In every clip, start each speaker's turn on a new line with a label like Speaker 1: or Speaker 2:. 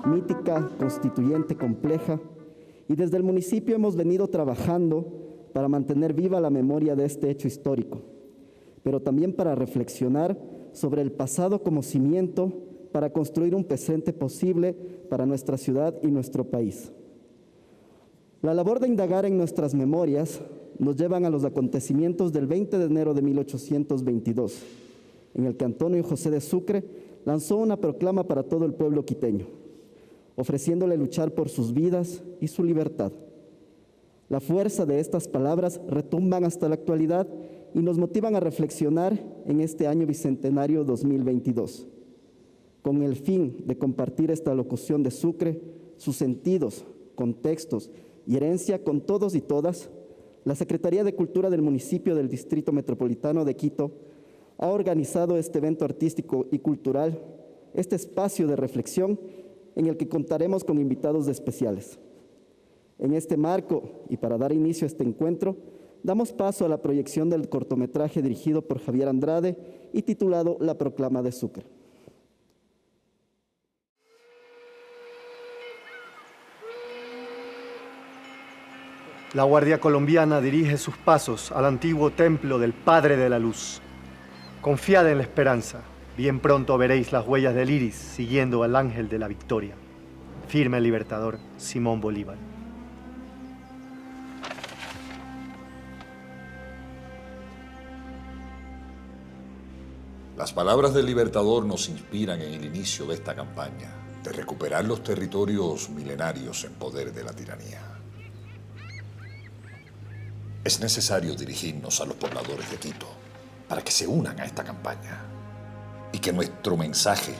Speaker 1: Mítica, constituyente, compleja, y desde el municipio hemos venido trabajando para mantener viva la memoria de este hecho histórico, pero también para reflexionar sobre el pasado como cimiento para construir un presente posible para nuestra ciudad y nuestro país. La labor de indagar en nuestras memorias nos llevan a los acontecimientos del 20 de enero de 1822, en el que Antonio José de Sucre lanzó una proclama para todo el pueblo quiteño, ofreciéndole luchar por sus vidas y su libertad. La fuerza de estas palabras retumban hasta la actualidad y nos motivan a reflexionar en este año bicentenario 2022. Con el fin de compartir esta locución de Sucre, sus sentidos, contextos y herencia con todos y todas, la Secretaría de Cultura del municipio del Distrito Metropolitano de Quito ha organizado este evento artístico y cultural, este espacio de reflexión en el que contaremos con invitados especiales. En este marco, y para dar inicio a este encuentro, damos paso a la proyección del cortometraje dirigido por Javier Andrade y titulado La Proclama de Sucre.
Speaker 2: La Guardia Colombiana dirige sus pasos al antiguo templo del Padre de la Luz. Confiad en la esperanza. Bien pronto veréis las huellas del iris siguiendo al ángel de la victoria. Firme el libertador Simón Bolívar.
Speaker 3: Las palabras del libertador nos inspiran en el inicio de esta campaña de recuperar los territorios milenarios en poder de la tiranía. Es necesario dirigirnos a los pobladores de Quito para que se unan a esta campaña y que nuestro mensaje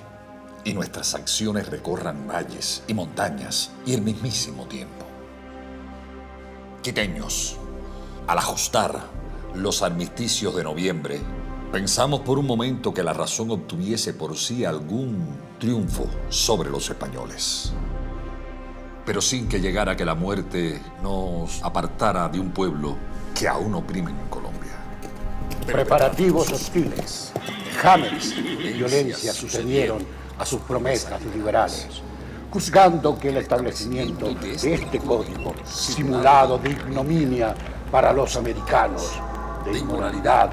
Speaker 3: y nuestras acciones recorran valles y montañas y el mismísimo tiempo. Quiteños, al ajustar los armisticios de noviembre, pensamos por un momento que la razón obtuviese por sí algún triunfo sobre los españoles, pero sin que llegara que la muerte nos apartara de un pueblo que aún oprimen en Colombia.
Speaker 4: Preparativos hostiles, vejámenes y violencia sucedieron a sus promesas liberales, juzgando que el establecimiento de este código, simulado de ignominia para los americanos, de inmoralidad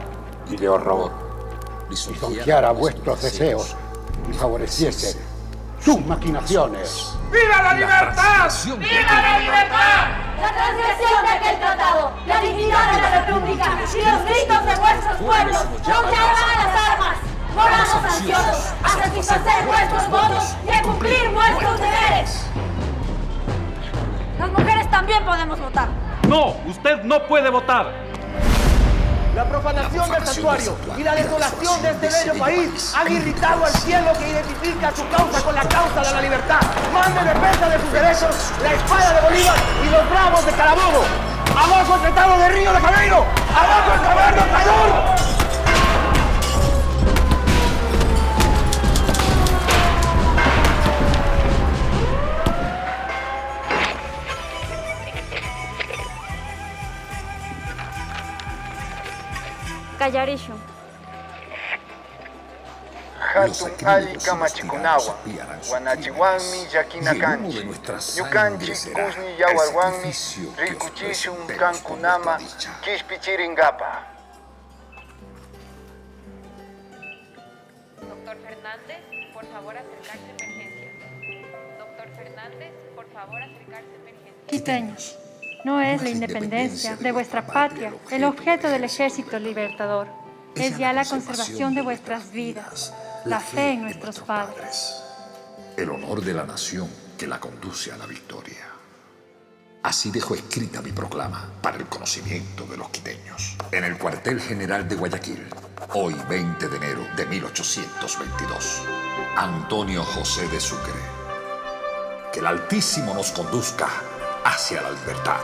Speaker 4: y de horror, lisonjeara vuestros deseos y favoreciese sus maquinaciones.
Speaker 5: ¡Viva la libertad!
Speaker 6: ¡Viva la libertad! La transgresión de aquel tratado, la dignidad de la República y los gritos de vuestros pueblos nos llaman a las armas. Moramos ansiosos a satisfacer vuestros votos y a cumplir vuestros deberes. Las mujeres también podemos votar.
Speaker 5: No, usted no puede votar.
Speaker 7: La profanación del santuario y la desolación de este bello país han irritado al cielo que identifica su causa con la causa de la libertad. Mande defensa de sus derechos la espada de Bolívar y los bravos de Carabobo. ¡Abajo el tratado de Río de Janeiro! ¡Abajo el gobierno traidor!
Speaker 6: Callarillo.
Speaker 8: Hatun Ali Kamachikunahua, Guanachihuanmi Yakinakanchi, Ñukanchi Kuzni Yawarwanmi, Rikuchishun Kankunama, Kishpichiringapa.
Speaker 9: Doctor Fernández, por favor acercarse a emergencias. Doctor Fernández, por favor acercarse a emergencias.
Speaker 10: Quiteños, no es la independencia de vuestra patria el objeto del ejército libertador. Es ya la conservación de vuestras vidas, la fe en nuestros padres.
Speaker 3: El honor de la nación que la conduce a la victoria. Así dejo escrita mi proclama para el conocimiento de los quiteños. En el cuartel general de Guayaquil, hoy 20 de enero de 1822. Antonio José de Sucre. Que el Altísimo nos conduzca hacia la libertad.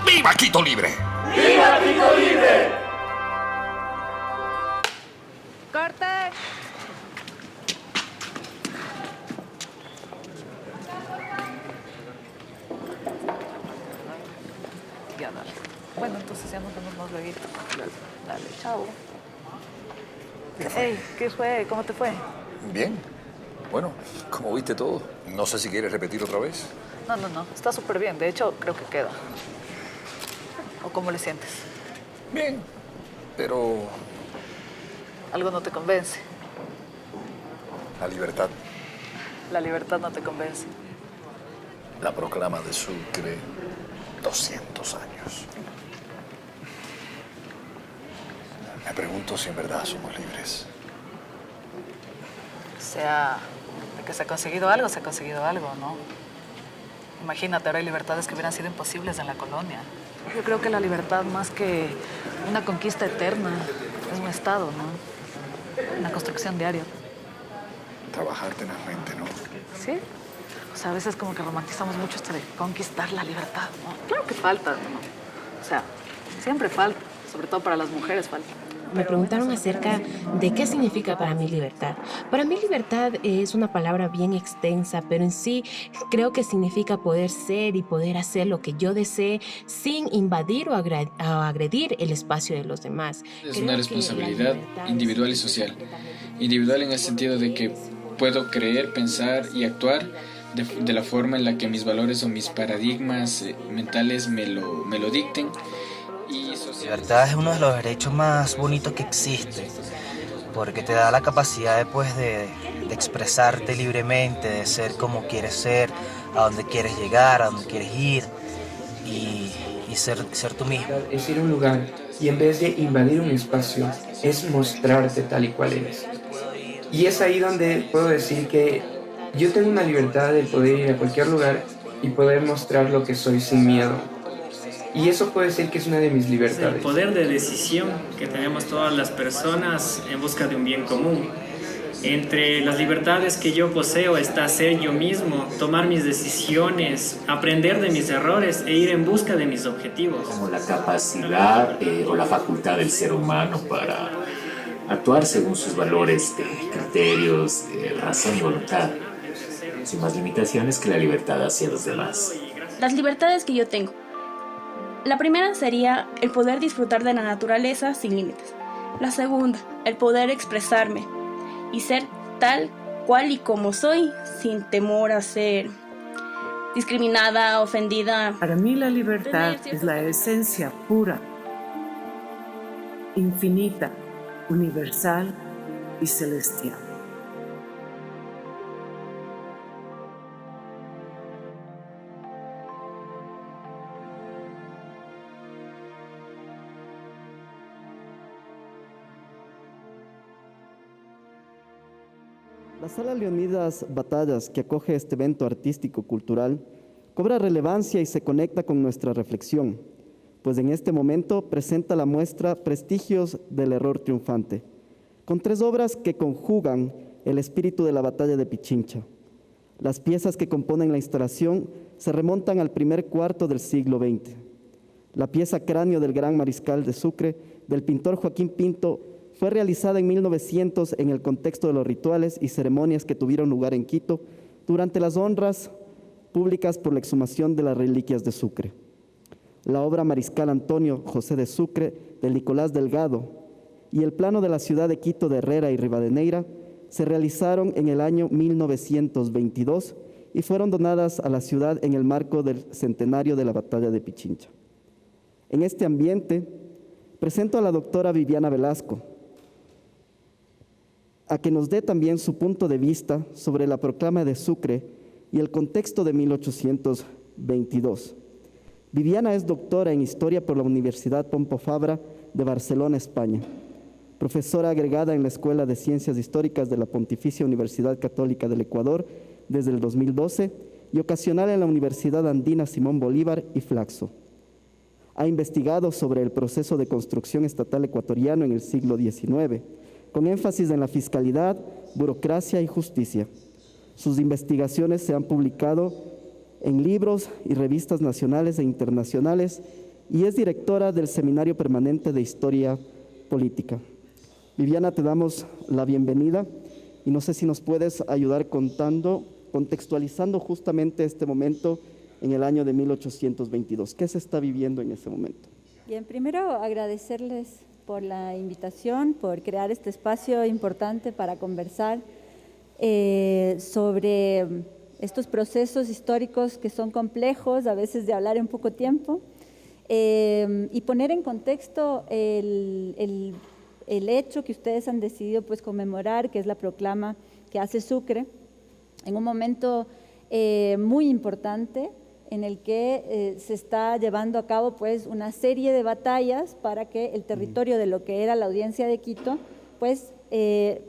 Speaker 3: ¡Viva Quito Libre!
Speaker 5: ¡Viva Quito Libre!
Speaker 9: ¡Corte!
Speaker 11: Ya dale. Bueno, entonces ya nos vemos más luego. Dale, chao. Hey, ¿qué fue? ¿Cómo te fue?
Speaker 3: Bien. Bueno, como viste todo, no sé si quieres repetir otra vez.
Speaker 11: No, está súper bien. De hecho, creo que queda. ¿O cómo le sientes?
Speaker 3: Bien, pero...
Speaker 11: Algo no te convence.
Speaker 3: La libertad.
Speaker 11: La libertad no te convence.
Speaker 3: La proclama de Sucre, 200 años. Me pregunto si en verdad somos libres.
Speaker 11: O sea, de que se ha conseguido algo, ¿no? Imagínate, ahora hay libertades que hubieran sido imposibles en la colonia. Yo creo que la libertad, más que una conquista eterna, es un estado, ¿no? Una construcción diaria.
Speaker 3: Trabajar tenazmente, ¿no?
Speaker 11: ¿Sí? O sea, a veces como que romantizamos mucho esto de conquistar la libertad, ¿no? Claro que falta, ¿no? O sea, siempre falta, sobre todo para las mujeres falta.
Speaker 12: Me preguntaron acerca de qué significa para mí libertad. Para mí libertad es una palabra bien extensa, pero en sí creo que significa poder ser y poder hacer lo que yo desee sin invadir o agredir el espacio de los demás.
Speaker 13: Es una responsabilidad individual y social. Individual en el sentido de que puedo creer, pensar y actuar de la forma en la que mis valores o mis paradigmas mentales me lo dicten.
Speaker 14: La libertad es uno de los derechos más bonitos que existe, porque te da la capacidad de expresarte libremente, de ser como quieres ser, a donde quieres llegar, a donde quieres ir y ser tú mismo.
Speaker 15: Es ir a un lugar y en vez de invadir un espacio, es mostrarte tal y cual eres. Y es ahí donde puedo decir que yo tengo una libertad de poder ir a cualquier lugar y poder mostrar lo que soy sin miedo. Y eso puedo decir que es una de mis libertades.
Speaker 16: El poder de decisión que tenemos todas las personas en busca de un bien común. Entre las libertades que yo poseo está ser yo mismo, tomar mis decisiones, aprender de mis errores e ir en busca de mis objetivos.
Speaker 17: Como la capacidad o la facultad del ser humano para actuar según sus valores, criterios, razón y voluntad, sin más limitaciones que la libertad hacia los demás.
Speaker 18: Las libertades que yo tengo. La primera sería el poder disfrutar de la naturaleza sin límites. La segunda, el poder expresarme y ser tal cual y como soy, sin temor a ser discriminada, ofendida.
Speaker 19: Para mí la libertad es la esencia pura, infinita, universal y celestial.
Speaker 1: La Sala Leonidas Batallas, que acoge este evento artístico-cultural, cobra relevancia y se conecta con nuestra reflexión, pues en este momento presenta la muestra Prestigios del Error Triunfante, con 3 obras que conjugan el espíritu de la batalla de Pichincha. Las piezas que componen la instalación se remontan al primer cuarto del siglo XX. La pieza Cráneo del Gran Mariscal de Sucre, del pintor Joaquín Pinto, fue realizada en 1900 en el contexto de los rituales y ceremonias que tuvieron lugar en Quito durante las honras públicas por la exhumación de las reliquias de Sucre. La obra Mariscal Antonio José de Sucre, de Nicolás Delgado, y el plano de la ciudad de Quito de Herrera y Rivadeneira se realizaron en el año 1922 y fueron donadas a la ciudad en el marco del centenario de la batalla de Pichincha. En este ambiente, presento a la doctora Viviana Velasco, a que nos dé también su punto de vista sobre la proclama de Sucre y el contexto de 1822. Viviana es doctora en Historia por la Universidad Pompeu Fabra de Barcelona, España, profesora agregada en la Escuela de Ciencias Históricas de la Pontificia Universidad Católica del Ecuador desde el 2012 y ocasional en la Universidad Andina Simón Bolívar y Flaxo. Ha investigado sobre el proceso de construcción estatal ecuatoriano en el siglo XIX, con énfasis en la fiscalidad, burocracia y justicia. Sus investigaciones se han publicado en libros y revistas nacionales e internacionales y es directora del Seminario Permanente de Historia Política. Viviana, te damos la bienvenida y no sé si nos puedes ayudar contextualizando justamente este momento en el año de 1822. ¿Qué se está viviendo en ese momento?
Speaker 20: Bien, primero agradecerles por la invitación, por crear este espacio importante para conversar sobre estos procesos históricos que son complejos, a veces de hablar en poco tiempo, y poner en contexto el hecho que ustedes han decidido pues conmemorar, que es la proclama que hace Sucre, en un momento muy importante en el que se está llevando a cabo pues una serie de batallas para que el territorio de lo que era la Audiencia de Quito pues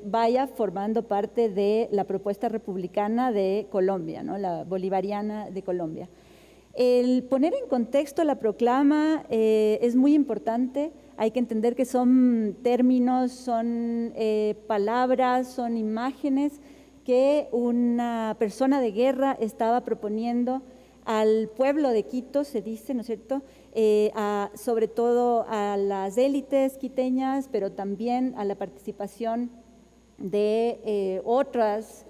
Speaker 20: vaya formando parte de la propuesta republicana de Colombia, ¿no? La bolivariana de Colombia. El poner en contexto la proclama es muy importante. Hay que entender que son términos, son palabras, son imágenes que una persona de guerra estaba proponiendo al pueblo de Quito, se dice, ¿no es cierto?, sobre todo a las élites quiteñas, pero también a la participación de otras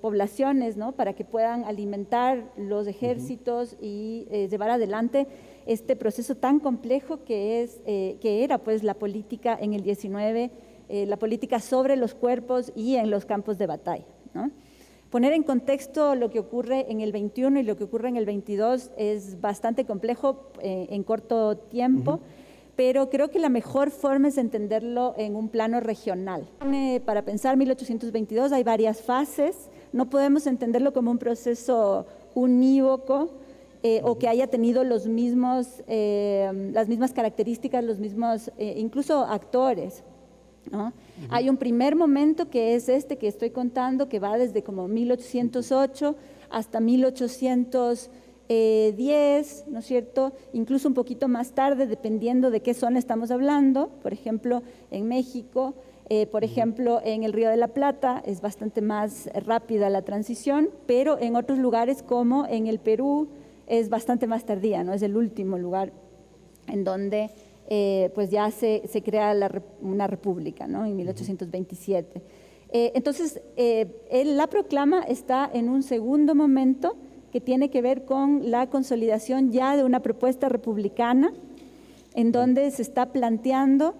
Speaker 20: poblaciones, ¿no?, para que puedan alimentar los ejércitos y llevar adelante este proceso tan complejo que era pues la política en el 19, la política sobre los cuerpos y en los campos de batalla, ¿no? Poner en contexto lo que ocurre en el 21 y lo que ocurre en el 22 es bastante complejo en corto tiempo, pero creo que la mejor forma es entenderlo en un plano regional. Para pensar 1822 hay varias fases, no podemos entenderlo como un proceso unívoco o que haya tenido las mismas características, los mismos incluso actores, ¿no? Hay un primer momento que es este que estoy contando, que va desde como 1808 hasta 1810, ¿no es cierto? Incluso un poquito más tarde, dependiendo de qué zona estamos hablando. Por ejemplo, en México, por ejemplo, en el Río de la Plata es bastante más rápida la transición, pero en otros lugares como en el Perú es bastante más tardía, ¿no? Es el último lugar en donde pues ya se crea una república, ¿no?, en 1827. Entonces, la proclama está en un segundo momento que tiene que ver con la consolidación ya de una propuesta republicana, en donde se está planteando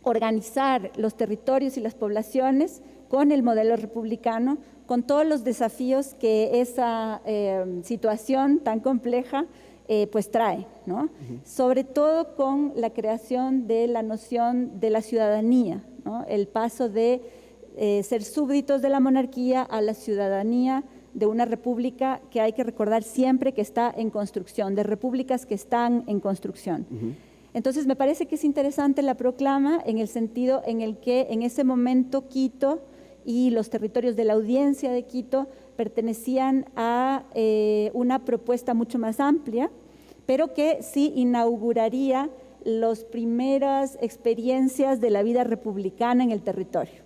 Speaker 20: organizar los territorios y las poblaciones con el modelo republicano, con todos los desafíos que esa situación tan compleja pues trae, ¿no? Sobre todo con la creación de la noción de la ciudadanía, ¿no? El paso de ser súbditos de la monarquía a la ciudadanía de una república que hay que recordar siempre que está en construcción, de repúblicas que están en construcción. Entonces me parece que es interesante la proclama en el sentido en el que en ese momento Quito y los territorios de la Audiencia de Quito pertenecían a una propuesta mucho más amplia, pero que sí inauguraría las primeras experiencias de la vida republicana en el territorio.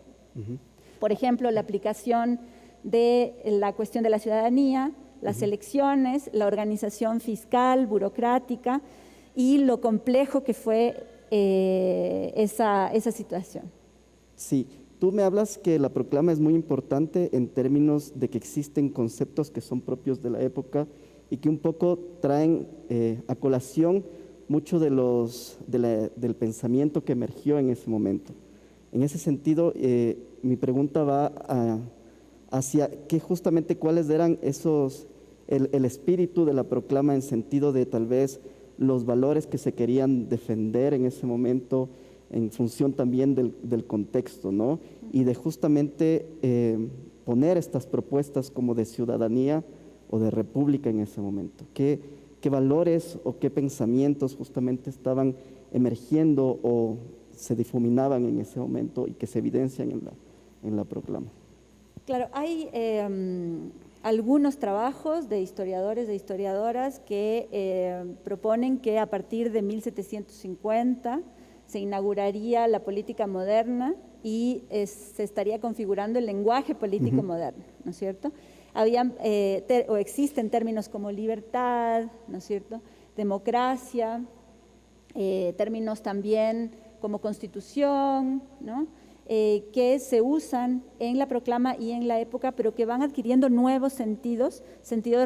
Speaker 20: Por ejemplo, la aplicación de la cuestión de la ciudadanía, las elecciones, la organización fiscal, burocrática y lo complejo que fue esa situación.
Speaker 1: Sí. Tú me hablas que la proclama es muy importante en términos de que existen conceptos que son propios de la época y que un poco traen a colación mucho del pensamiento que emergió en ese momento. En ese sentido, mi pregunta va hacia justamente cuáles eran el espíritu de la proclama en sentido de tal vez los valores que se querían defender en ese momento, en función también del contexto, ¿no? Y de justamente poner estas propuestas como de ciudadanía o de república en ese momento. ¿Qué valores o qué pensamientos justamente estaban emergiendo o se difuminaban en ese momento y que se evidencian en la proclama?
Speaker 20: Claro, hay algunos trabajos de historiadores, de historiadoras que proponen que a partir de 1750 se inauguraría la política moderna y se estaría configurando el lenguaje político moderno, ¿no es cierto? Existen términos como libertad, ¿no es cierto?, democracia, términos también como constitución, ¿no?, que se usan en la proclama y en la época, pero que van adquiriendo nuevos sentidos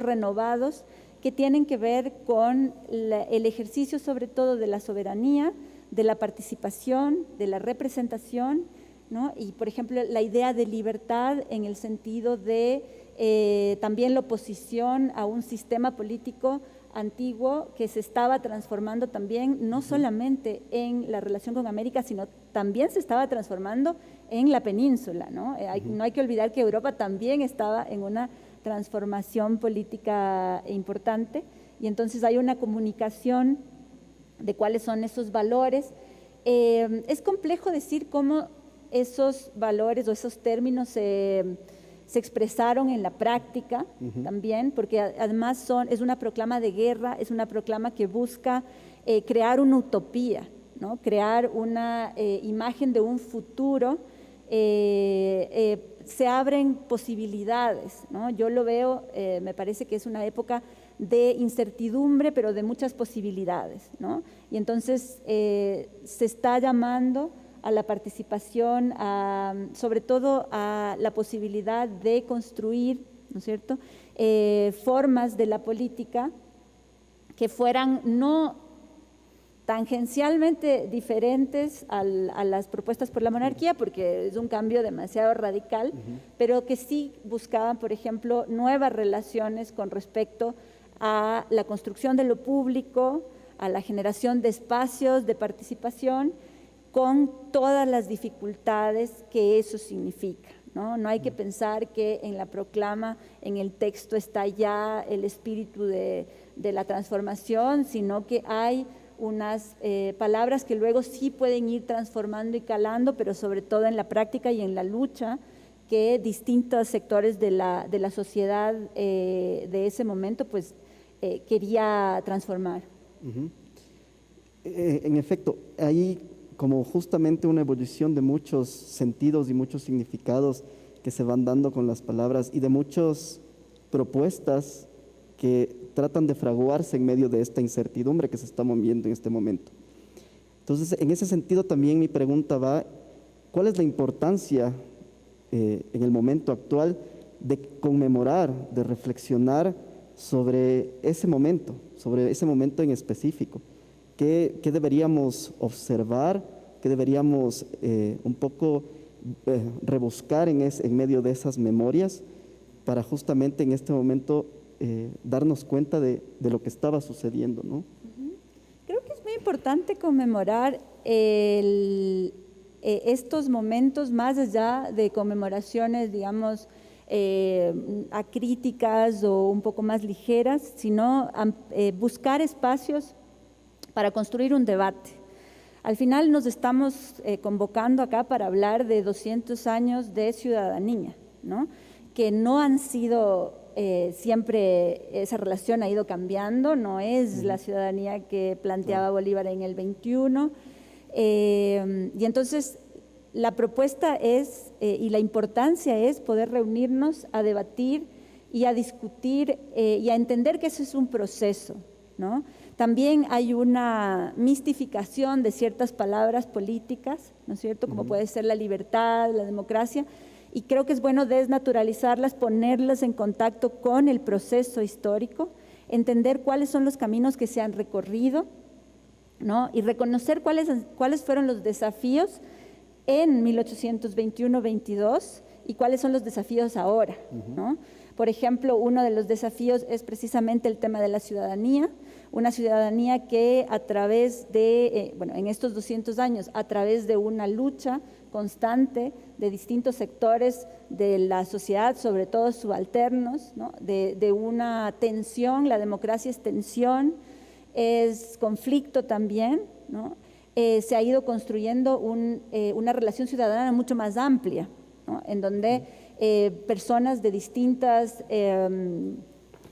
Speaker 20: renovados, que tienen que ver con el ejercicio sobre todo de la soberanía, de la participación, de la representación, ¿no? Y por ejemplo la idea de libertad en el sentido de también la oposición a un sistema político antiguo que se estaba transformando también, no solamente en la relación con América, sino también se estaba transformando en la península, ¿no? No hay que olvidar que Europa también estaba en una transformación política importante, y entonces hay una comunicación de cuáles son esos valores. Es complejo decir cómo esos valores o esos términos se expresaron en la práctica también, porque además es una proclama de guerra, es una proclama que busca crear una utopía, ¿no? Crear una imagen de un futuro. Se abren posibilidades, ¿no? Yo lo veo, me parece que es una época de incertidumbre, pero de muchas posibilidades, ¿no? Y entonces se está llamando a la participación, sobre todo a la posibilidad de construir, ¿no es cierto?, formas de la política que fueran no tangencialmente diferentes a las propuestas por la monarquía, porque es un cambio demasiado radical, pero que sí buscaban, por ejemplo, nuevas relaciones con respecto a la construcción de lo público, a la generación de espacios de participación, con todas las dificultades que eso significa, ¿no? No hay que pensar que en la proclama, en el texto está ya el espíritu de la transformación, sino que hay unas palabras que luego sí pueden ir transformando y calando, pero sobre todo en la práctica y en la lucha que distintos sectores de la sociedad de ese momento pues quería transformar.
Speaker 1: En efecto, hay como justamente una evolución de muchos sentidos y muchos significados que se van dando con las palabras y de muchas propuestas que tratan de fraguarse en medio de esta incertidumbre que se está moviendo en este momento. Entonces, en ese sentido también mi pregunta va, ¿cuál es la importancia en el momento actual de conmemorar, de reflexionar sobre ese momento en específico? ¿Qué deberíamos observar? ¿Qué deberíamos un poco rebuscar en medio de esas memorias para justamente en este momento darnos cuenta de lo que estaba sucediendo, ¿no?
Speaker 20: Creo que es muy importante conmemorar estos momentos más allá de conmemoraciones, digamos, acríticas o un poco más ligeras, sino buscar espacios para construir un debate. Al final nos estamos convocando acá para hablar de 200 años de ciudadanía, ¿no? Que no han sido siempre, esa relación ha ido cambiando, no es la ciudadanía que planteaba Bolívar en el 21, y entonces la propuesta es, y la importancia es poder reunirnos a debatir y a discutir y a entender que eso es un proceso, ¿no? También hay una mistificación de ciertas palabras políticas, ¿no es cierto?, como puede ser la libertad, la democracia, y creo que es bueno desnaturalizarlas, ponerlas en contacto con el proceso histórico, entender cuáles son los caminos que se han recorrido, ¿no? Y reconocer cuáles fueron los desafíos en 1821-22 y cuáles son los desafíos ahora, ¿no? Por ejemplo, uno de los desafíos es precisamente el tema de la ciudadanía, una ciudadanía que a través de, en estos 200 años, a través de una lucha constante de distintos sectores de la sociedad, sobre todo subalternos, ¿no? de una tensión, la democracia es tensión, es conflicto también, ¿no? Se ha ido construyendo una relación ciudadana mucho más amplia, ¿no? En donde personas de distintas,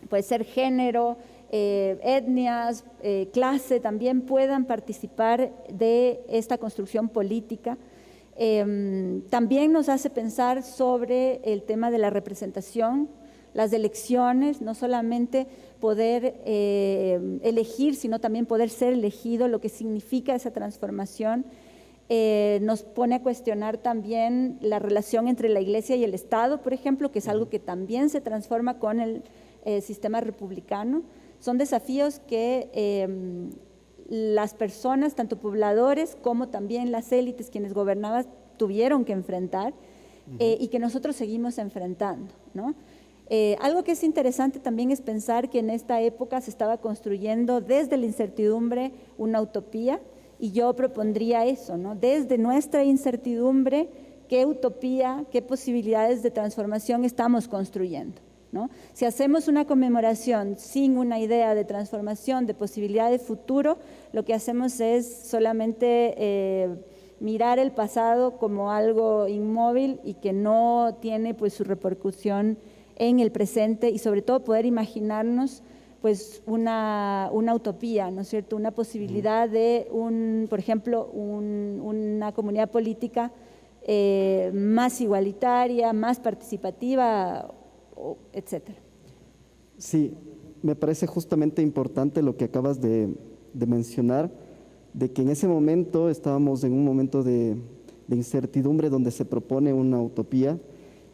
Speaker 20: puede ser género, etnias, clase, también puedan participar de esta construcción política. También nos hace pensar sobre el tema de la representación, las elecciones, no solamente poder elegir, sino también poder ser elegido, lo que significa esa transformación. Nos pone a cuestionar también la relación entre la Iglesia y el Estado, por ejemplo, que es algo que también se transforma con el sistema republicano. Son desafíos que las personas, tanto pobladores como también las élites, quienes gobernaban, tuvieron que enfrentar y que nosotros seguimos enfrentando, ¿no? Algo que es interesante también es pensar que en esta época se estaba construyendo desde la incertidumbre una utopía, y yo propondría eso, ¿no? Desde nuestra incertidumbre, ¿qué utopía, qué posibilidades de transformación estamos construyendo, ¿no? Si hacemos una conmemoración sin una idea de transformación, de posibilidad de futuro, lo que hacemos es solamente mirar el pasado como algo inmóvil y que no tiene pues su repercusión en el presente, y sobre todo poder imaginarnos pues una utopía, ¿no es cierto? Una posibilidad de, por ejemplo, una comunidad política más igualitaria, más participativa, etcétera.
Speaker 1: Sí, me parece justamente importante lo que acabas de mencionar, de que en ese momento estábamos en un momento de incertidumbre donde se propone una utopía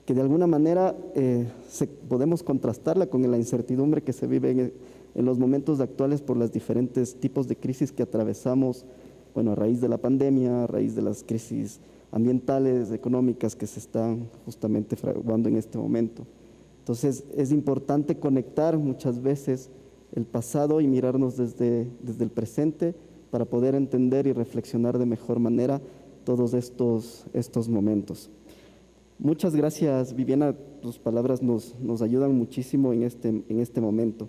Speaker 1: que de alguna manera podemos contrastarla con la incertidumbre que se vive en los momentos actuales por los diferentes tipos de crisis que atravesamos, bueno, a raíz de la pandemia, a raíz de las crisis ambientales, económicas que se están justamente fraguando en este momento. Entonces es importante conectar muchas veces el pasado y mirarnos desde el presente para poder entender y reflexionar de mejor manera todos estos momentos. Muchas gracias, Viviana, tus palabras nos ayudan muchísimo en este momento.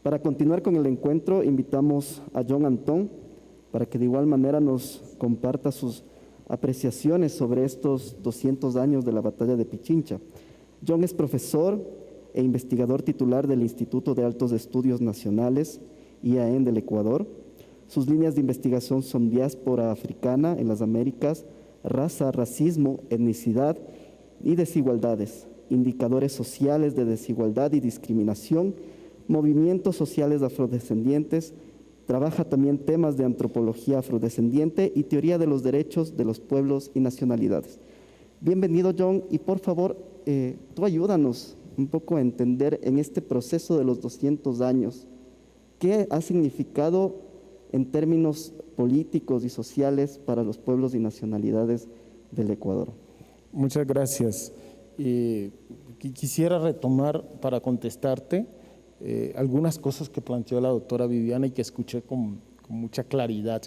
Speaker 1: Para continuar con el encuentro, invitamos a John Antón para que de igual manera nos comparta sus apreciaciones sobre estos 200 años de la batalla de Pichincha. John es profesor e investigador titular del Instituto de Altos Estudios Nacionales, IAN del Ecuador. Sus líneas de investigación son diáspora africana en las Américas, raza, racismo, etnicidad y desigualdades, indicadores sociales de desigualdad y discriminación, movimientos sociales afrodescendientes. Trabaja también temas de antropología afrodescendiente y teoría de los derechos de los pueblos y nacionalidades. Bienvenido, John, y por favor, tú ayúdanos un poco a entender en este proceso de los 200 años, ¿qué ha significado en términos políticos y sociales para los pueblos y nacionalidades del Ecuador?
Speaker 21: Muchas gracias. Quisiera retomar para contestarte algunas cosas que planteó la doctora Viviana y que escuché con mucha claridad.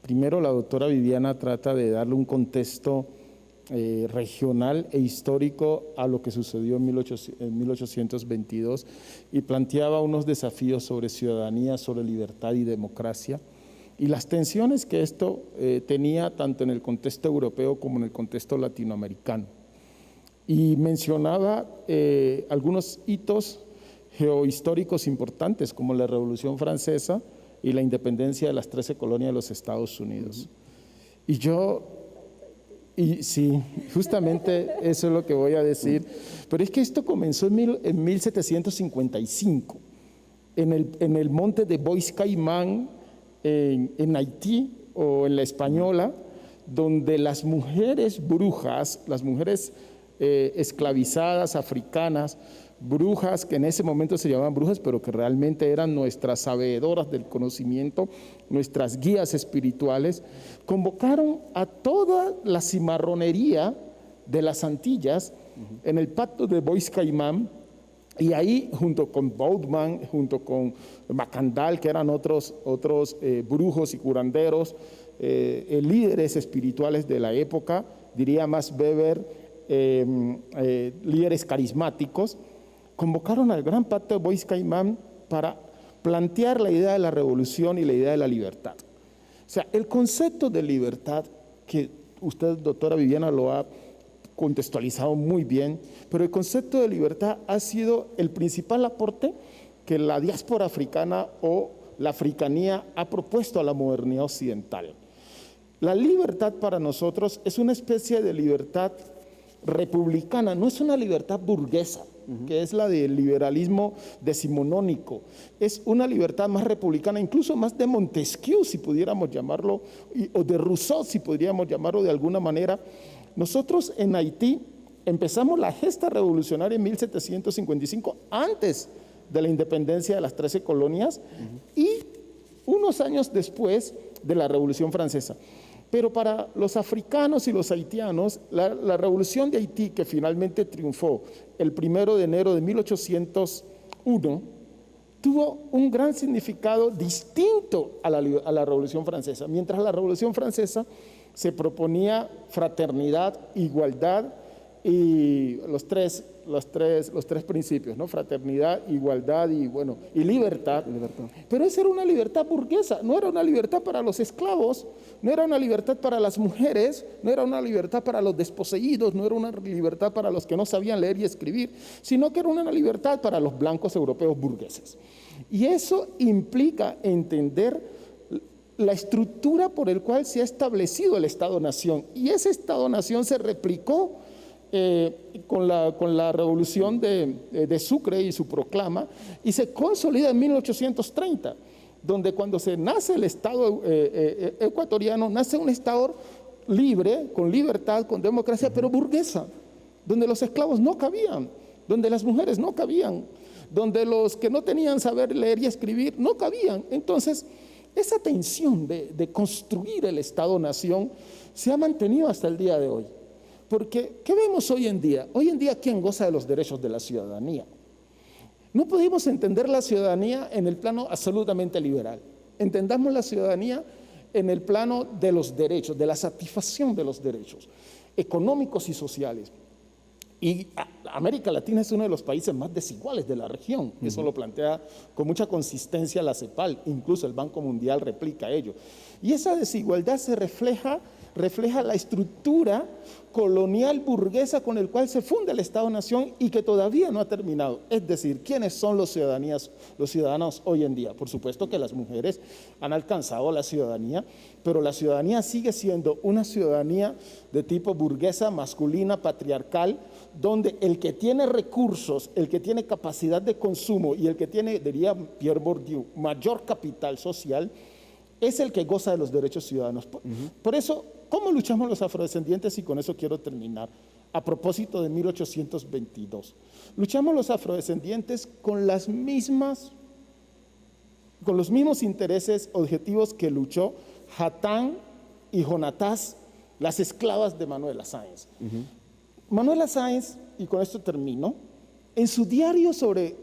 Speaker 21: Primero, la doctora Viviana trata de darle un contexto regional e histórico a lo que sucedió en 1822 y planteaba unos desafíos sobre ciudadanía, sobre libertad y democracia, y las tensiones que esto tenía tanto en el contexto europeo como en el contexto latinoamericano. Y mencionaba algunos hitos geohistóricos importantes como la Revolución Francesa y la independencia de las 13 colonias de los Estados Unidos. Y sí, justamente eso es lo que voy a decir, pero es que esto comenzó en 1755, en el monte de Bois Caimán, en Haití o en la Española, donde las mujeres brujas, las mujeres esclavizadas africanas, brujas que en ese momento se llamaban brujas, pero que realmente eran nuestras sabedoras del conocimiento, nuestras guías espirituales, convocaron a toda la cimarronería de las Antillas en el pacto de Bois Caimán, y ahí junto con Baudman, junto con Macandal, que eran otros brujos y curanderos, líderes espirituales de la época, diría Max Weber, líderes carismáticos, convocaron al gran pacto de Bois Caimán para plantear la idea de la revolución y la idea de la libertad. O sea, el concepto de libertad, que usted, doctora Viviana, lo ha contextualizado muy bien, pero el concepto de libertad ha sido el principal aporte que la diáspora africana o la africanía ha propuesto a la modernidad occidental. La libertad para nosotros es una especie de libertad republicana, no es una libertad burguesa, que es la del liberalismo decimonónico, es una libertad más republicana, incluso más de Montesquieu, si pudiéramos llamarlo, o de Rousseau, si podríamos llamarlo de alguna manera. Nosotros en Haití empezamos la gesta revolucionaria en 1755, antes de la independencia de las 13 colonias y unos años después de la Revolución Francesa. Pero para los africanos y los haitianos, la Revolución de Haití, que finalmente triunfó el 1 de enero de 1801, tuvo un gran significado distinto a la Revolución Francesa. Mientras la Revolución Francesa se proponía fraternidad, igualdad y los tres principios, ¿no? Fraternidad, igualdad y libertad. Pero esa era una libertad burguesa, no era una libertad para los esclavos, no era una libertad para las mujeres, no era una libertad para los desposeídos, no era una libertad para los que no sabían leer y escribir, sino que era una libertad para los blancos europeos burgueses. Y eso implica entender la estructura por el cual se ha establecido el Estado-Nación. Y ese Estado-Nación se replicó con la revolución de Sucre y su proclama, y se consolida en 1830, donde cuando se nace el Estado ecuatoriano, nace un Estado libre, con libertad, con democracia, pero burguesa, donde los esclavos no cabían, donde las mujeres no cabían, donde los que no tenían saber leer y escribir no cabían. Entonces, esa tensión de construir el Estado-Nación se ha mantenido hasta el día de hoy. Porque, ¿qué vemos hoy en día? Hoy en día, ¿quién goza de los derechos de la ciudadanía? No podemos entender la ciudadanía en el plano absolutamente liberal. Entendamos la ciudadanía en el plano de los derechos, de la satisfacción de los derechos económicos y sociales. Y América Latina es uno de los países más desiguales de la región. Eso lo plantea con mucha consistencia la CEPAL, incluso el Banco Mundial replica ello. Y esa desigualdad se refleja la estructura colonial burguesa con el cual se funda el Estado-Nación y que todavía no ha terminado. Es decir, ¿quiénes son los ciudadanos hoy en día? Por supuesto que las mujeres han alcanzado la ciudadanía, pero la ciudadanía sigue siendo una ciudadanía de tipo burguesa, masculina, patriarcal, donde el que tiene recursos, el que tiene capacidad de consumo y el que tiene, diría Pierre Bourdieu, mayor capital social, es el que goza de los derechos ciudadanos. Por eso, ¿cómo luchamos los afrodescendientes? Y con eso quiero terminar. A propósito de 1822. Luchamos los afrodescendientes con los mismos intereses, objetivos que luchó Hatán y Jonatás, las esclavas de Manuela Sáenz. Manuela Sáenz, y con esto termino, en su diario sobre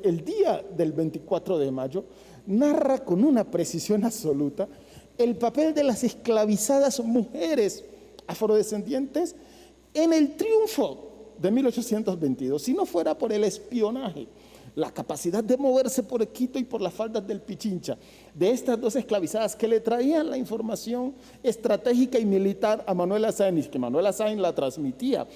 Speaker 21: el día del 24 de mayo, narra con una precisión absoluta el papel de las esclavizadas mujeres afrodescendientes en el triunfo de 1822. Si no fuera por el espionaje, la capacidad de moverse por Quito y por las faldas del Pichincha de estas dos esclavizadas que le traían la información estratégica y militar a Manuela Sáenz, que Manuela Sáenz la transmitía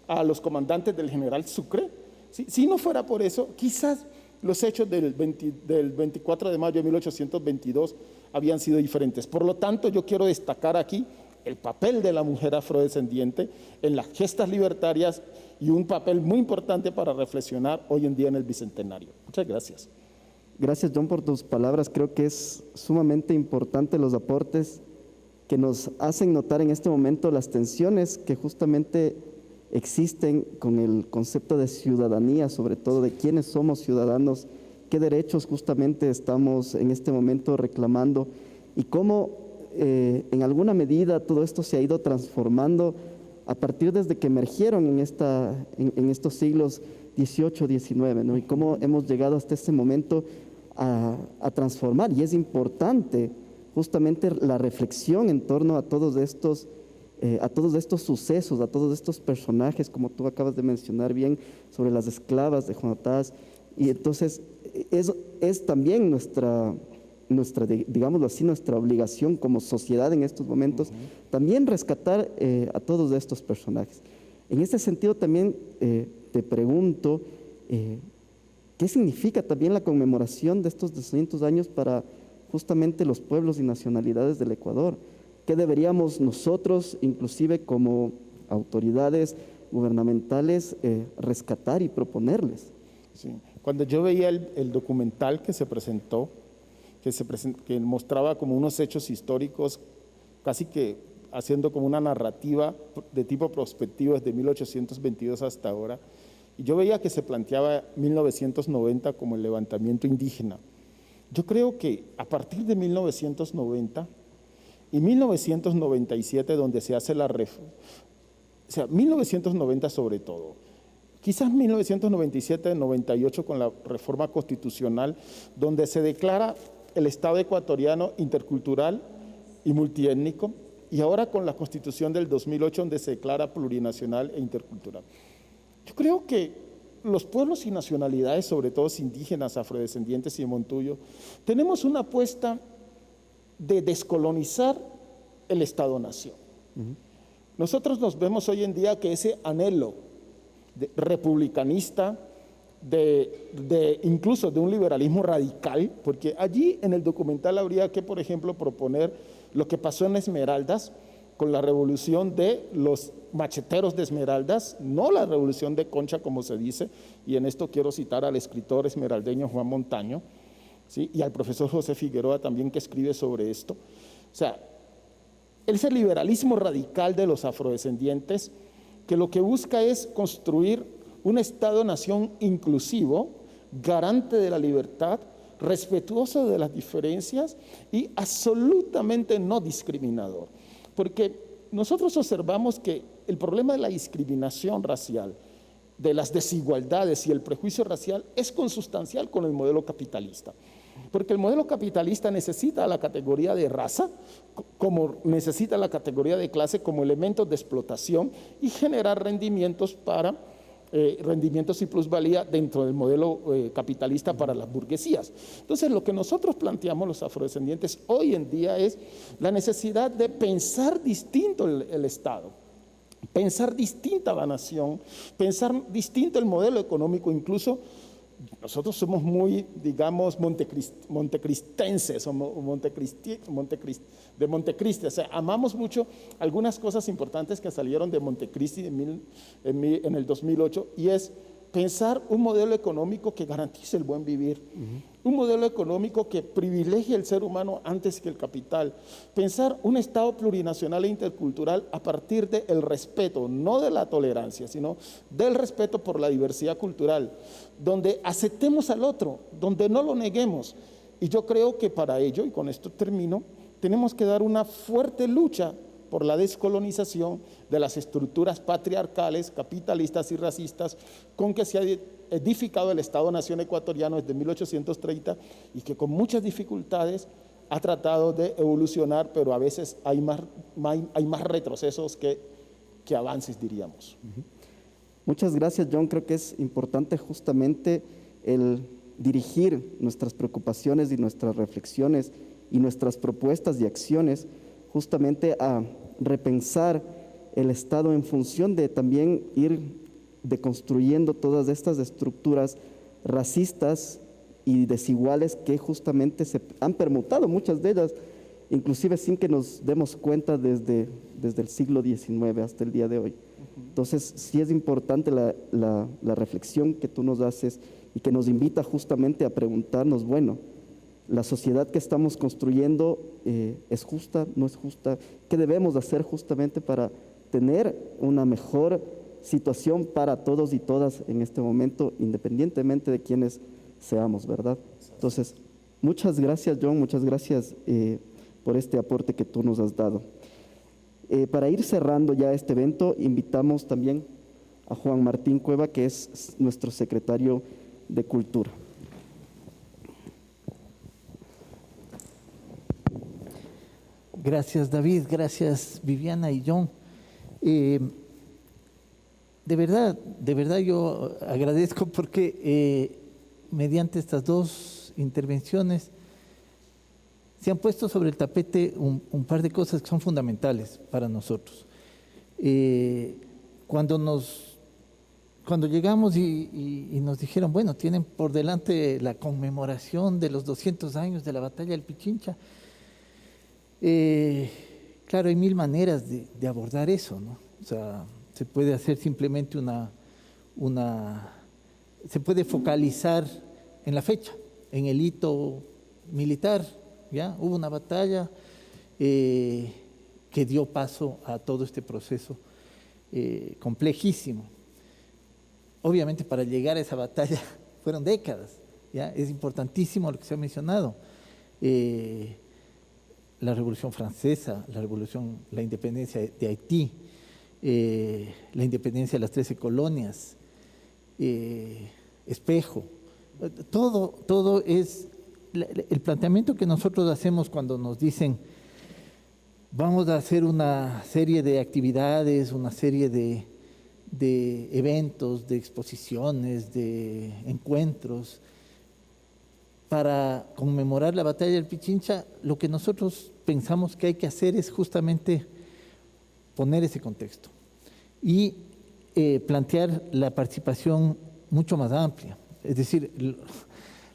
Speaker 21: a los comandantes del general Sucre, si no fuera por eso, quizás los hechos del 24 de mayo de 1822 habían sido diferentes. Por lo tanto, yo quiero destacar aquí el papel de la mujer afrodescendiente en las gestas libertarias y un papel muy importante para reflexionar hoy en día en el Bicentenario. Muchas gracias.
Speaker 1: Gracias, John, por tus palabras. Creo que es sumamente importante los aportes que nos hacen notar en este momento las tensiones que justamente existen con el concepto de ciudadanía, sobre todo de quiénes somos ciudadanos, qué derechos justamente estamos en este momento reclamando y cómo en alguna medida todo esto se ha ido transformando a partir desde que emergieron en estos siglos XVIII, XIX, ¿no? Y cómo hemos llegado hasta este momento a transformar. Y es importante justamente la reflexión en torno a todos estos sucesos, a todos estos personajes, como tú acabas de mencionar bien, sobre las esclavas de Jonatás. Y entonces es también nuestra, digámoslo así, nuestra obligación como sociedad en estos momentos, también rescatar a todos estos personajes. En este sentido también te pregunto, ¿qué significa también la conmemoración de estos 200 años para justamente los pueblos y nacionalidades del Ecuador? ¿Qué deberíamos nosotros, inclusive como autoridades gubernamentales, rescatar y proponerles?
Speaker 21: Sí. Cuando yo veía el documental que se presentó, que mostraba como unos hechos históricos, casi que haciendo como una narrativa de tipo prospectivo desde 1822 hasta ahora, Y yo veía que se planteaba 1990 como el levantamiento indígena. Yo creo que a partir de 1990 y 1997, donde se hace la reforma, o sea, 1990 sobre todo, quizás 1997-98 con la reforma constitucional, donde se declara el Estado ecuatoriano intercultural y multiétnico, y ahora con la Constitución del 2008, donde se declara plurinacional e intercultural. Yo creo que los pueblos y nacionalidades, sobre todo indígenas, afrodescendientes y Montuyo, tenemos una apuesta de descolonizar el Estado-nación. Nosotros nos vemos hoy en día que ese anhelo republicanista, incluso de un liberalismo radical, porque allí en el documental habría que, por ejemplo, proponer lo que pasó en Esmeraldas con la revolución de los macheteros de Esmeraldas, no la revolución de Concha como se dice, y en esto quiero citar al escritor esmeraldeño Juan Montaño, ¿sí? Y al profesor José Figueroa también, que escribe sobre esto. O sea, ese liberalismo radical de los afrodescendientes, que lo que busca es construir un Estado-nación inclusivo, garante de la libertad, respetuoso de las diferencias y absolutamente no discriminador. Porque nosotros observamos que el problema de la discriminación racial, de las desigualdades y el prejuicio racial es consustancial con el modelo capitalista. Porque el modelo capitalista necesita la categoría de raza, como necesita la categoría de clase como elementos de explotación y generar rendimientos y plusvalía dentro del modelo capitalista para las burguesías. Entonces, lo que nosotros planteamos los afrodescendientes hoy en día es la necesidad de pensar distinto el Estado, pensar distinta la nación, pensar distinto el modelo económico. Incluso nosotros somos muy, digamos, montecristenses, de Montecristi, o sea, amamos mucho algunas cosas importantes que salieron de Montecristi en el 2008, y es pensar un modelo económico que garantice el buen vivir, un modelo económico que privilegie el ser humano antes que el capital, pensar un Estado plurinacional e intercultural a partir del respeto, no de la tolerancia, sino del respeto por la diversidad cultural, donde aceptemos al otro, donde no lo neguemos. Y yo creo que para ello, y con esto termino, tenemos que dar una fuerte lucha por la descolonización de las estructuras patriarcales, capitalistas y racistas con que se ha edificado el Estado-Nación ecuatoriano desde 1830 y que con muchas dificultades ha tratado de evolucionar, pero a veces hay más retrocesos que avances, diríamos.
Speaker 1: Muchas gracias, John. Creo que es importante justamente el dirigir nuestras preocupaciones y nuestras reflexiones y nuestras propuestas y acciones justamente a repensar el Estado en función de también ir deconstruyendo todas estas estructuras racistas y desiguales que justamente se han permutado, muchas de ellas, inclusive sin que nos demos cuenta desde el siglo XIX hasta el día de hoy. Entonces, sí es importante la reflexión que tú nos haces y que nos invita justamente a preguntarnos, bueno, la sociedad que estamos construyendo ¿es justa? ¿No es justa? ¿Qué debemos hacer justamente para tener una mejor situación para todos y todas en este momento, independientemente de quiénes seamos, ¿verdad? Entonces, muchas gracias, John, muchas gracias por este aporte que tú nos has dado. Para ir cerrando ya este evento, invitamos también a Juan Martín Cueva, que es nuestro secretario de Cultura.
Speaker 2: Gracias, David, gracias, Viviana y John. De verdad yo agradezco porque mediante estas dos intervenciones se han puesto sobre el tapete un par de cosas que son fundamentales para nosotros. Cuando llegamos y nos dijeron, bueno, tienen por delante la conmemoración de los 200 años de la batalla del Pichincha, claro, hay mil maneras de abordar eso, ¿no? O sea, se puede hacer simplemente se puede focalizar en la fecha, en el hito militar, ¿ya? Hubo una batalla que dio paso a todo este proceso complejísimo. obviamente para llegar a esa batalla fueron décadas, ¿ya? Es importantísimo lo que se ha mencionado. La Revolución Francesa, la independencia de Haití, la independencia de las 13 colonias, Espejo, todo es el planteamiento que nosotros hacemos cuando nos dicen vamos a hacer una serie de actividades, una serie de eventos, de exposiciones, de encuentros para conmemorar la batalla del Pichincha. Lo que nosotros pensamos que hay que hacer es justamente poner ese contexto y plantear la participación mucho más amplia, es decir,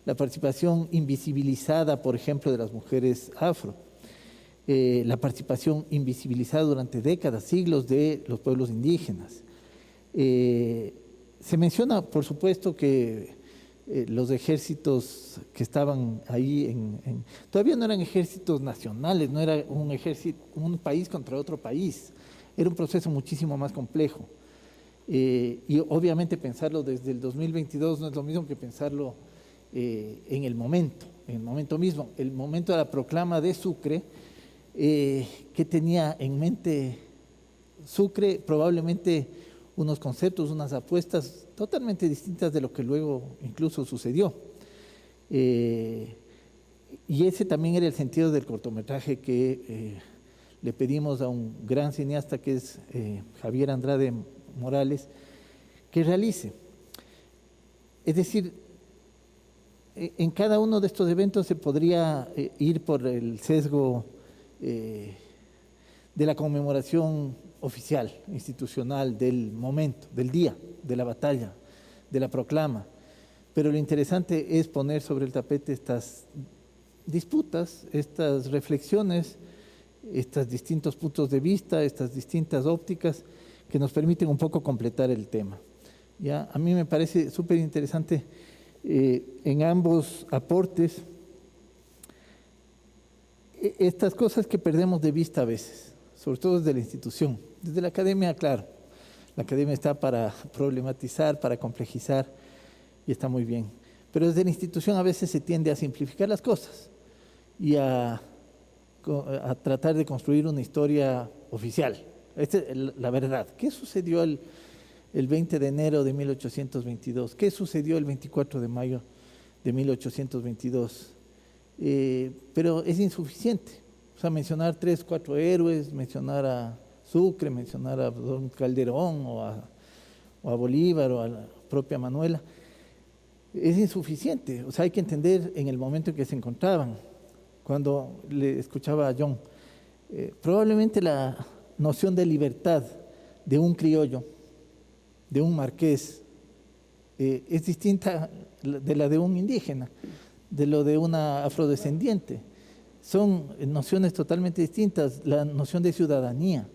Speaker 2: la participación invisibilizada, por ejemplo, de las mujeres afro, la participación invisibilizada durante décadas, siglos de los pueblos indígenas. Se menciona, por supuesto, que los ejércitos que estaban ahí, todavía no eran ejércitos nacionales, no era un país contra otro país, era un proceso muchísimo más complejo. Y obviamente pensarlo desde el 2022 no es lo mismo que pensarlo en el momento mismo, el momento de la proclama de Sucre, que tenía en mente Sucre probablemente unos conceptos, unas apuestas totalmente distintas de lo que luego incluso sucedió. Y ese también era el sentido del cortometraje que le pedimos a un gran cineasta que es Javier Andrade Morales, que realice. Es decir, en cada uno de estos eventos se podría ir por el sesgo de la conmemoración oficial, institucional, del momento, del día, de la batalla, de la proclama. Pero lo interesante es poner sobre el tapete estas disputas, estas reflexiones, estos distintos puntos de vista, estas distintas ópticas que nos permiten un poco completar el tema. ¿Ya? A mí me parece súper interesante en ambos aportes estas cosas que perdemos de vista a veces, sobre todo desde la institución. Desde la academia, claro, la academia está para problematizar, para complejizar, y está muy bien. Pero desde la institución a veces se tiende a simplificar las cosas y a tratar de construir una historia oficial. Esta es la verdad. ¿Qué sucedió el 20 de enero de 1822? ¿Qué sucedió el 24 de mayo de 1822? Pero es insuficiente. O sea, mencionar 3, 4 héroes, mencionar a Sucre, mencionar a don Calderón o a Bolívar o a la propia Manuela, es insuficiente. O sea, hay que entender en el momento en que se encontraban. Cuando le escuchaba a John, probablemente la noción de libertad de un criollo, de un marqués, es distinta de la de un indígena, de lo de una afrodescendiente. Son nociones totalmente distintas. La noción de ciudadanía,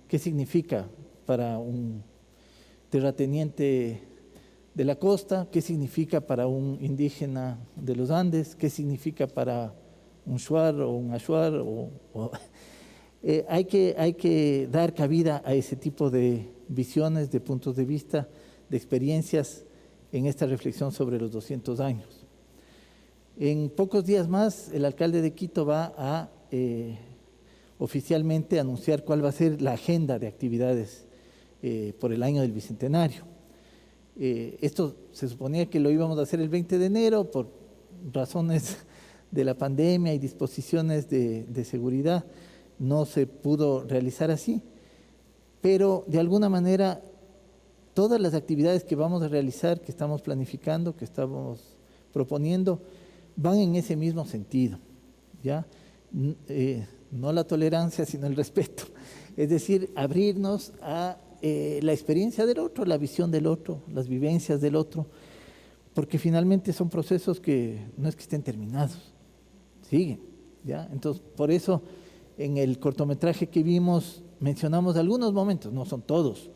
Speaker 2: ¿qué significa para un terrateniente de la costa? ¿Qué significa para un indígena de los Andes? ¿Qué significa para un shuar o un ashuar? Hay que dar cabida a ese tipo de visiones, de puntos de vista, de experiencias en esta reflexión sobre los 200 años. En pocos días más, el alcalde de Quito va a oficialmente anunciar cuál va a ser la agenda de actividades por el año del Bicentenario. Esto se suponía que lo íbamos a hacer el 20 de enero por razones de la pandemia y disposiciones de seguridad. No se pudo realizar así, pero de alguna manera todas las actividades que vamos a realizar, que estamos planificando, que estamos proponiendo, van en ese mismo sentido, ¿ya? No la tolerancia, sino el respeto. Es decir, abrirnos a la experiencia del otro, la visión del otro, las vivencias del otro, porque finalmente son procesos que no es que estén terminados, siguen, ¿ya? Entonces, por eso, en el cortometraje que vimos, mencionamos algunos momentos, no son todos,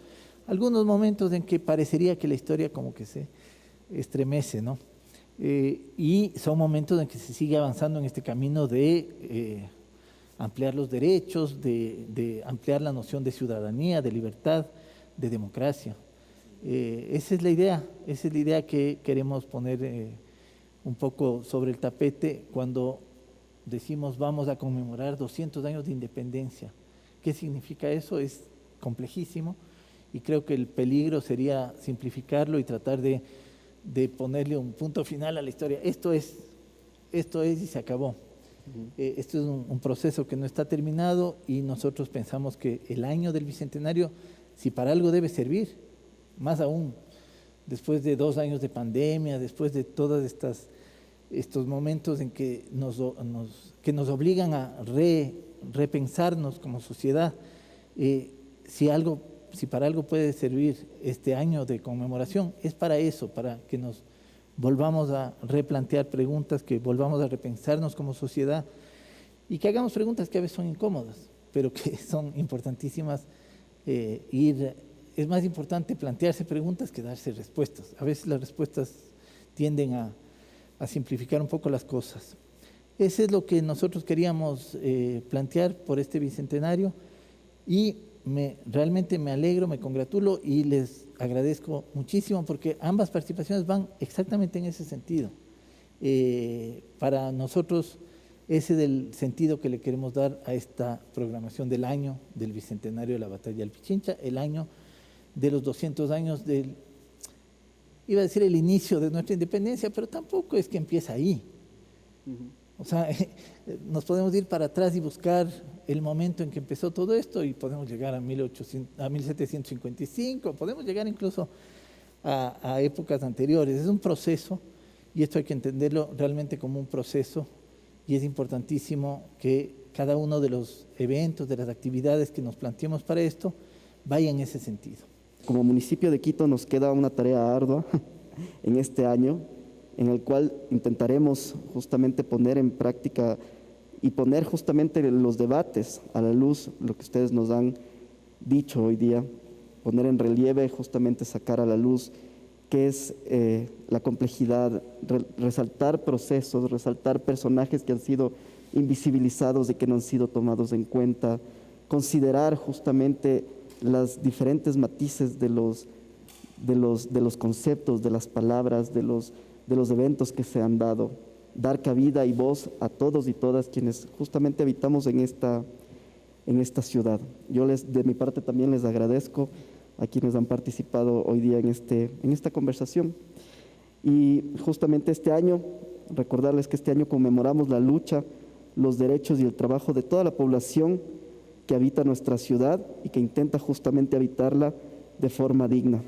Speaker 2: algunos momentos en que parecería que la historia como que se estremece, ¿no? Y son momentos en que se sigue avanzando en este camino de ampliar los derechos, de ampliar la noción de ciudadanía, de libertad, de democracia. Esa es la idea que queremos poner un poco sobre el tapete cuando decimos vamos a conmemorar 200 años de independencia. ¿Qué significa eso? Es complejísimo y creo que el peligro sería simplificarlo y tratar de ponerle un punto final a la historia. Esto es y se acabó. Esto es un proceso que no está terminado y nosotros pensamos que el año del Bicentenario, si para algo debe servir, más aún después de 2 años de pandemia, después de todos estos momentos en que nos obligan a repensarnos como sociedad, si para algo puede servir este año de conmemoración, es para eso, para que nos volvamos a replantear preguntas, que volvamos a repensarnos como sociedad y que hagamos preguntas que a veces son incómodas, pero que son importantísimas. Es más importante plantearse preguntas que darse respuestas. A veces las respuestas tienden a simplificar un poco las cosas. Eso es lo que nosotros queríamos plantear por este Bicentenario y realmente me alegro, me congratulo y les agradezco muchísimo porque ambas participaciones van exactamente en ese sentido. Para nosotros ese es el sentido que le queremos dar a esta programación del año del Bicentenario de la Batalla del Pichincha, el año de los 200 años iba a decir el inicio de nuestra independencia, pero tampoco es que empieza ahí. O sea, nos podemos ir para atrás y buscar el momento en que empezó todo esto y podemos llegar a 1755, podemos llegar incluso a épocas anteriores. Es un proceso y esto hay que entenderlo realmente como un proceso y es importantísimo que cada uno de los eventos, de las actividades que nos planteemos para esto, vaya en ese sentido.
Speaker 1: Como municipio de Quito nos queda una tarea ardua en este año, en el cual intentaremos justamente poner en práctica y poner justamente los debates a la luz, lo que ustedes nos han dicho hoy día, poner en relieve, justamente sacar a la luz qué es la complejidad, resaltar procesos, resaltar personajes que han sido invisibilizados y que no han sido tomados en cuenta, considerar justamente las diferentes matices de los conceptos, de las palabras, de los eventos que se han dado, dar cabida y voz a todos y todas quienes justamente habitamos en esta ciudad. Yo de mi parte también les agradezco a quienes han participado hoy día en esta conversación. Y justamente este año, recordarles que este año conmemoramos la lucha, los derechos y el trabajo de toda la población que habita nuestra ciudad y que intenta justamente habitarla de forma digna.